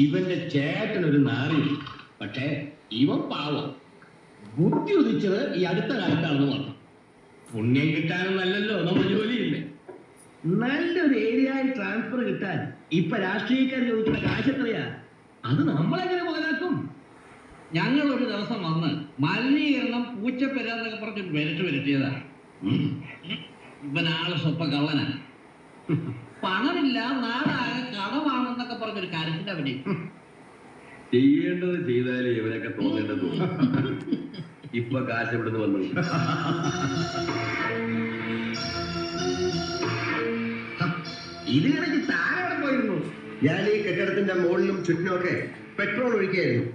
ഇവന്റെ ചേട്ടനൊരു നാറി, പക്ഷേ ഇവൻ പാവം. ബുദ്ധി ഉദിച്ചത് ഈ അടുത്ത കാലത്താണെന്ന് പറഞ്ഞു. പുണ്യം കിട്ടാനും നല്ലല്ലോ നമ്മൾ ജോലിയില്ലേ. നല്ലൊരു ഏരിയയിൽ ട്രാൻസ്ഫർ കിട്ടാൻ ഇപ്പൊ രാഷ്ട്രീയക്കാർ ചോദിക്കുന്ന കാശ് എത്രയാ? അത് നമ്മളെങ്ങനെ മുതലാക്കും? ഞങ്ങൾ ഒരു ദിവസം വന്ന് മലിനീകരണം പൂച്ചപ്പെരാന്നൊക്കെ പറഞ്ഞ് വിരട്ടിയതാണ്. ഇവനാള് സ്വപ്പ കള്ളനാ. പണമില്ല, നാടാകെ കടമാണെന്നൊക്കെ പറഞ്ഞൊരു കാര്യത്തിന്റെ അവന് ചെയ്യേണ്ടത് ചെയ്താലേ ഇവനൊക്കെ തോന്നേണ്ടത്. ഇപ്പൊ കാശ് എവിടുന്ന് വന്നു? ഇതിനിടയ്ക്ക് താഴെ പോയിരുന്നു. ഞാൻ ഈ കെട്ടിടത്തിന്റെ മുകളിലും ചുറ്റിനുമൊക്കെ പെട്രോൾ ഒഴിക്കുകയായിരുന്നു.